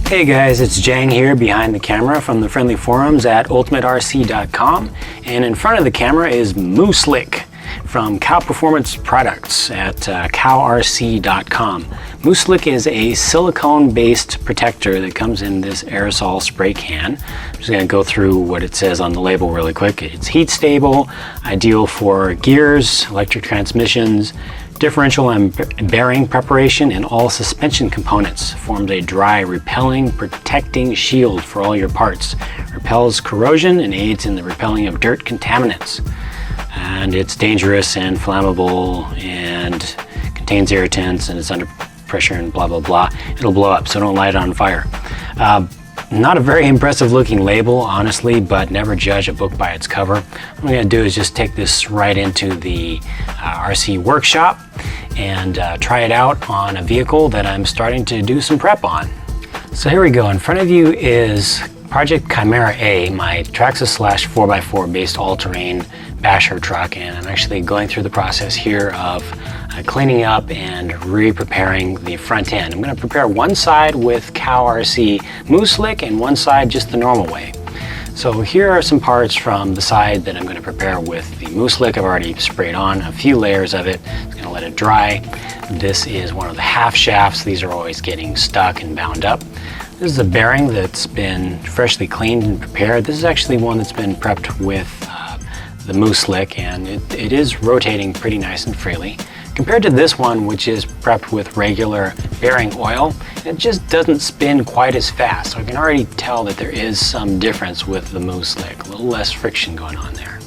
Hey guys, it's Jang here behind the camera from the friendly forums at ultimaterc.com, and in front of the camera is MOO-Slick from Cow Performance Products at cowrc.com. MOO-Slick is a silicone-based protector that comes in this aerosol spray can. I'm just going to go through what it says on the label really quick. It's heat stable, ideal for gears, electric transmissions, differential and bearing preparation, and all suspension components. Forms a dry, repelling, protecting shield for all your parts. Repels corrosion and aids in the repelling of dirt contaminants. And it's dangerous and flammable and contains irritants and it's under pressure and blah blah blah. It'll blow up, so don't light it on fire. Not a very impressive looking label, honestly, but never judge a book by its cover. What I'm going to do is just take this right into the RC workshop and try it out on a vehicle that I'm starting to do some prep on. So here we go. In front of you is Project Chimera A, my Traxxas / 4x4 based all-terrain basher truck, and I'm actually going through the process here of cleaning up and re-preparing the front end. I'm going to prepare one side with Cow RC MOO-Slick and one side just the normal way. So here are some parts from the side that I'm going to prepare with the MOO-Slick. I've already sprayed on a few layers of it. I'm going to let it dry. This is one of the half shafts. These are always getting stuck and bound up. This is a bearing that's been freshly cleaned and prepared. This is actually one that's been prepped with the MOO-Slick, and it is rotating pretty nice and freely. Compared to this one, which is prepped with regular bearing oil, it just doesn't spin quite as fast. So I can already tell that there is some difference with the MOO-Slick, a little less friction going on there.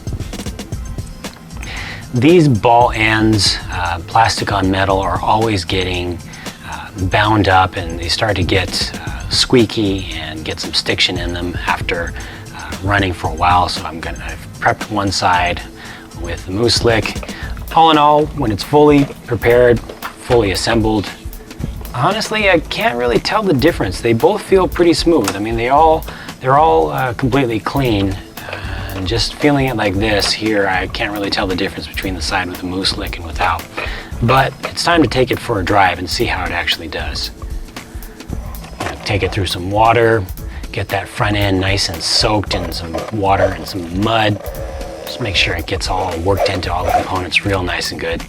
These ball ends, plastic on metal, are always getting bound up, and they start to get squeaky and get some stiction in them after running for a while. So I've prepped one side with the MOO-Slick. All in all, when it's fully prepared, fully assembled, honestly, I can't really tell the difference. They both feel pretty smooth. I mean, they're all completely clean. And just feeling it like this here, I can't really tell the difference between the side with the MOO-Slick and without. But it's time to take it for a drive and see how it actually does. Take it through some water, get that front end nice and soaked in some water and some mud. Just make sure it gets all worked into all the components real nice and good.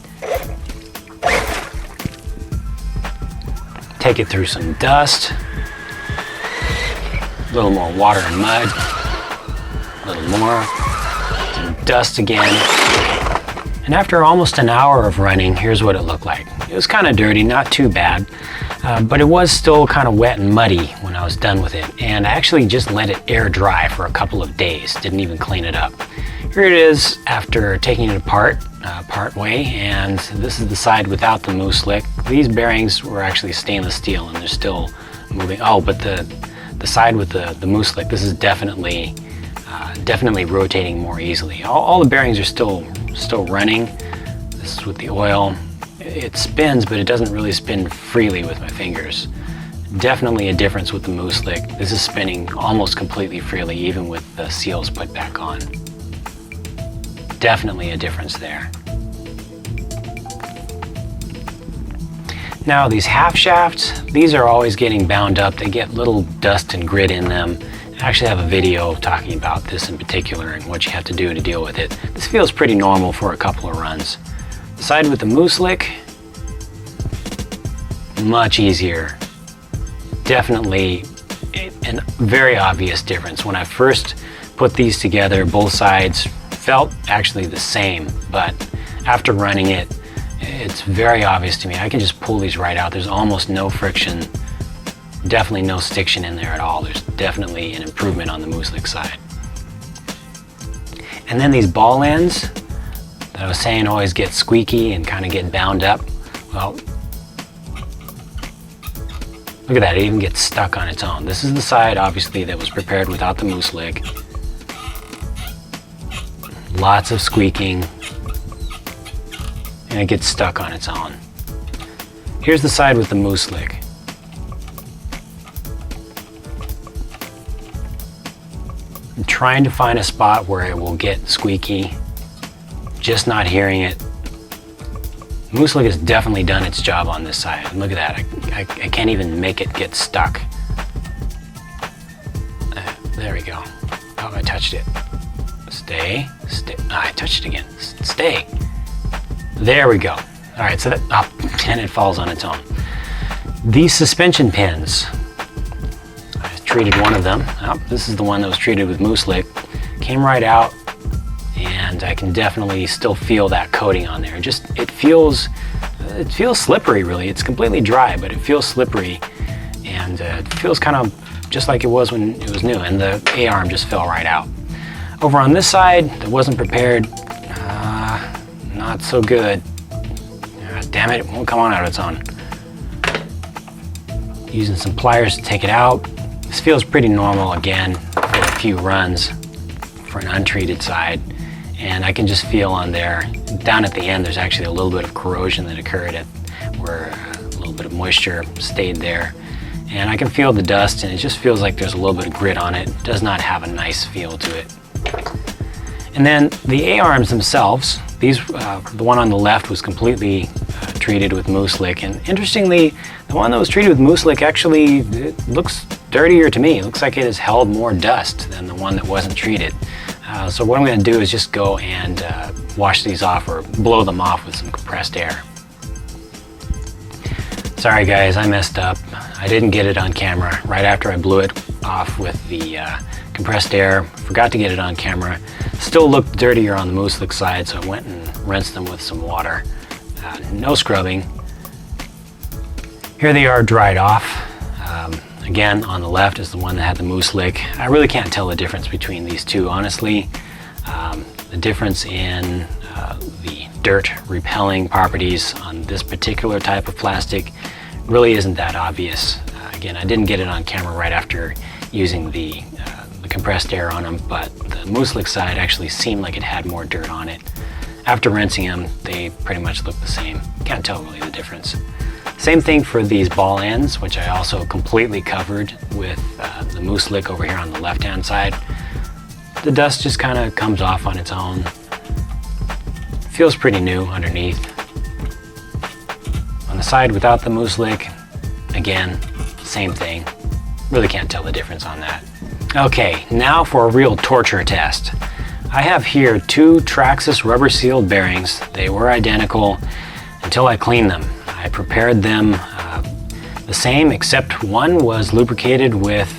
Take it through some dust, a little more water and mud, a little more, some dust again. And after almost an hour of running, here's what it looked like. It was kind of dirty, not too bad, but it was still kind of wet and muddy when I was done with it. And I actually just let it air dry for a couple of days, didn't even clean it up. Here it is after taking it apart part way, and this is the side without the MOO-Slick. These bearings were actually stainless steel and they're still moving. Oh, but the side with the MOO-Slick, this is definitely rotating more easily. All the bearings are still running. This is with the oil. It spins, but it doesn't really spin freely with my fingers. Definitely a difference with the MOO-Slick. This is spinning almost completely freely, even with the seals put back on. Definitely a difference there. Now these half shafts, these are always getting bound up. They get little dust and grit in them. I actually have a video talking about this in particular and what you have to do to deal with it. This feels pretty normal for a couple of runs. The side with the MOO-Slick, much easier. Definitely a very obvious difference. When I first put these together, both sides felt actually the same, but after running it, it's very obvious to me. I can just pull these right out. There's almost no friction, definitely no stiction in there at all. There's definitely an improvement on the MOO-Slick side. And then these ball ends that I was saying always get squeaky and kind of get bound up. Well, look at that, it even gets stuck on its own. This is the side, obviously, that was prepared without the MOO-Slick. Lots of squeaking, and it gets stuck on its own. Here's the side with the MOO-Slick. I'm trying to find a spot where it will get squeaky, just not hearing it. MOO-Slick has definitely done its job on this side. And look at that, I can't even make it get stuck. we go. Oh, I touched it. Stay. I touched it again. Stay. There we go. All right, so that, and it falls on its own. These suspension pins, I treated one of them. This is the one that was treated with MOO-Slick. Came right out, and I can definitely still feel that coating on there. It feels slippery, really. It's completely dry, but it feels slippery, and it feels kind of just like it was when it was new, and the A-arm just fell right out. Over on this side, that wasn't prepared, not so good. Damn it won't come on out of its own. Using some pliers to take it out. This feels pretty normal again for a few runs for an untreated side. And I can just feel on there, down at the end, there's actually a little bit of corrosion that occurred where a little bit of moisture stayed there. And I can feel the dust, and it just feels like there's a little bit of grit on it. It does not have a nice feel to it. And then the A-arms themselves, the one on the left was completely treated with MOO-Slick, and interestingly, the one that was treated with MOO-Slick actually it looks dirtier to me. It looks like it has held more dust than the one that wasn't treated. So what I'm going to do is just go and wash these off or blow them off with some compressed air. Sorry guys, I messed up. I didn't get it on camera right after I blew it off with the compressed air. Forgot to get it on camera. Still looked dirtier on the MOO-Slick side, so I went and rinsed them with some water. No scrubbing. Here they are dried off. Again, on the left is the one that had the MOO-Slick. I really can't tell the difference between these two, honestly. The difference in the dirt repelling properties on this particular type of plastic really isn't that obvious. Again, I didn't get it on camera right after using the compressed air on them, but the MOO-Slick side actually seemed like it had more dirt on it. After rinsing them, they pretty much look the same. Can't tell really the difference. Same thing for these ball ends, which I also completely covered with the MOO-Slick over here on the left-hand side. The dust just kind of comes off on its own. Feels pretty new underneath. On the side without the MOO-Slick, again, same thing. Really can't tell the difference on that. Okay, now for a real torture test. I have here two Traxxas rubber sealed bearings. They were identical until I cleaned them. I prepared them the same, except one was lubricated with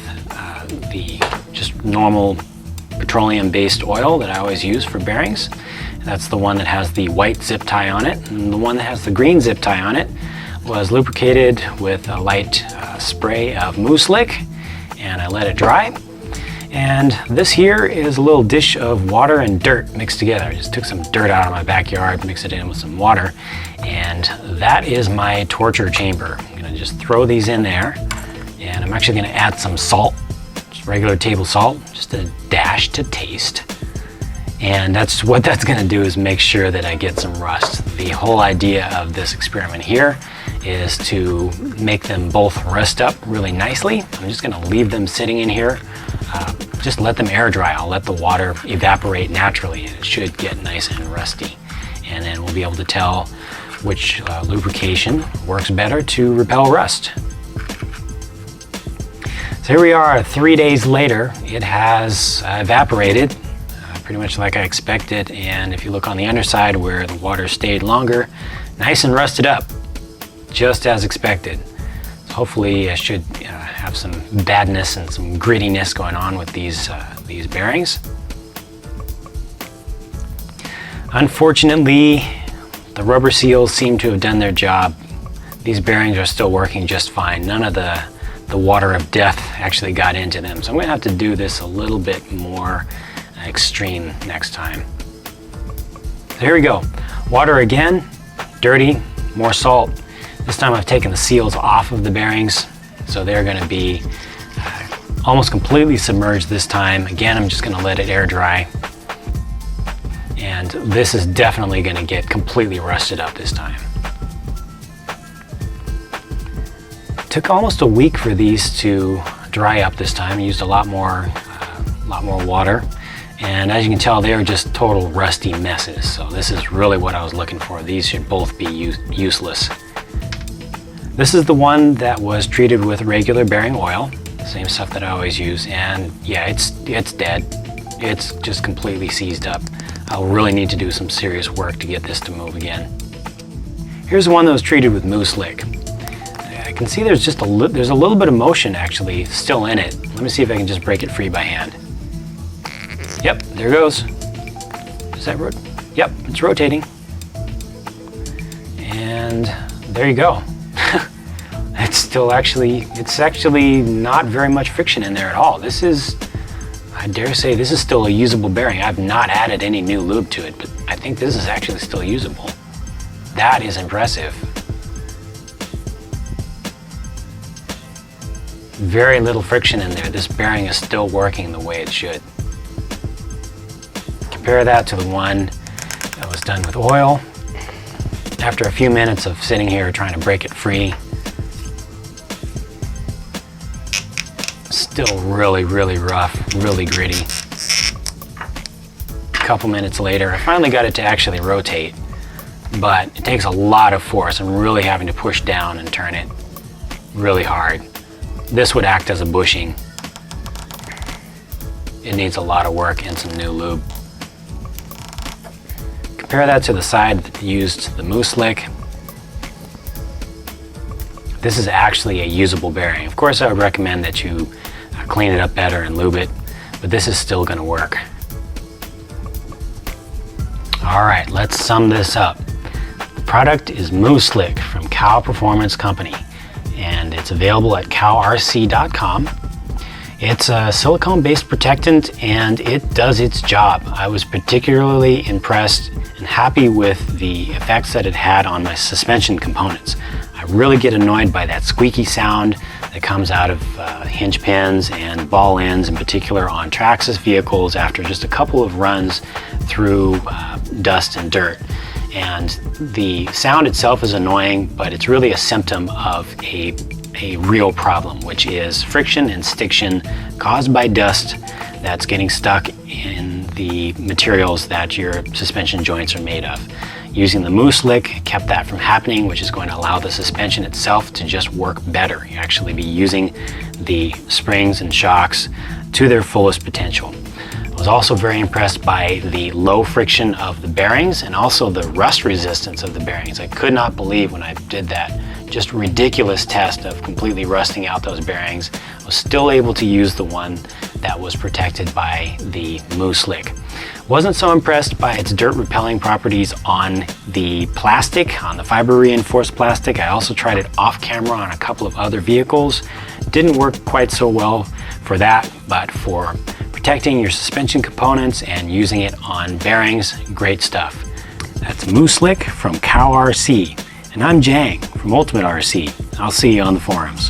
the just normal petroleum-based oil that I always use for bearings. That's the one that has the white zip tie on it, and the one that has the green zip tie on it was lubricated with a light spray of MOO-Slick, and I let it dry. And this here is a little dish of water and dirt mixed together. I just took some dirt out of my backyard, mixed it in with some water, and that is my torture chamber. I'm gonna just throw these in there, and I'm actually gonna add some salt, just regular table salt, just a dash to taste. And that's what that's gonna do, is make sure that I get some rust. The whole idea of this experiment here is to make them both rust up really nicely. I'm just gonna leave them sitting in here. Just let them air dry. I'll let the water evaporate naturally, and it should get nice and rusty. And then we'll be able to tell which lubrication works better to repel rust. So here we are 3 days later. It has evaporated pretty much like I expected, and if you look on the underside where the water stayed longer, nice and rusted up, just as expected. So hopefully I should have some badness and some grittiness going on with these bearings. Unfortunately, the rubber seals seem to have done their job. These bearings are still working just fine. None of the water of death actually got into them. So I'm going to have to do this a little bit more extreme next time. So here we go. Water again, dirty, more salt. This time I've taken the seals off of the bearings, so they're going to be almost completely submerged this time. Again, I'm just going to let it air dry. And this is definitely going to get completely rusted up this time. It took almost a week for these to dry up this time. I used a lot more water. And as you can tell, they are just total rusty messes. So this is really what I was looking for. These should both be useless. This is the one that was treated with regular bearing oil. Same stuff that I always use, and yeah, it's dead. It's just completely seized up. I'll really need to do some serious work to get this to move again. Here's one that was treated with MOO-Slick. I can see there's a little bit of motion actually still in it. Let me see if I can just break it free by hand. Yep, there it goes. Is that rotate? Yep, it's rotating. And there you go. It's actually not very much friction in there at all. This is, I dare say, this is still a usable bearing. I've not added any new lube to it, but I think this is actually still usable. That is impressive. Very little friction in there. This bearing is still working the way it should. Compare that to the one that was done with oil. After a few minutes of sitting here trying to break it free, still really rough, really gritty. A couple minutes later, I finally got it to actually rotate, but it takes a lot of force. I'm really having to push down and turn it really hard. This would act as a bushing. It needs a lot of work and some new lube. Compare that to the side that used the MOO-Slick. This is actually a usable bearing. Of course, I would recommend that you clean it up better and lube it, but this is still going to work. All right, let's sum this up. The product is MOO-Slick from Cow Performance Company, and it's available at cowrc.com. It's a silicone-based protectant, and it does its job. I was particularly impressed and happy with the effects that it had on my suspension components. I really get annoyed by that squeaky sound that comes out of hinge pins and ball ends, in particular on Traxxas vehicles after just a couple of runs through dust and dirt. And the sound itself is annoying, but it's really a symptom of a real problem, which is friction and stiction caused by dust that's getting stuck in the materials that your suspension joints are made of. Using the MOO-Slick kept that from happening, which is going to allow the suspension itself to just work better. You actually be using the springs and shocks to their fullest potential. I was also very impressed by the low friction of the bearings and also the rust resistance of the bearings. I could not believe when I did that just ridiculous test of completely rusting out those bearings, I was still able to use the one that was protected by the MOO-Slick. Wasn't so impressed by its dirt repelling properties on the plastic, on the fiber reinforced plastic. I also tried it off camera on a couple of other vehicles. Didn't work quite so well for that, but for protecting your suspension components and using it on bearings, great stuff. That's MOO-Slick from Cow RC. And I'm Jang from Ultimate RC. I'll see you on the forums.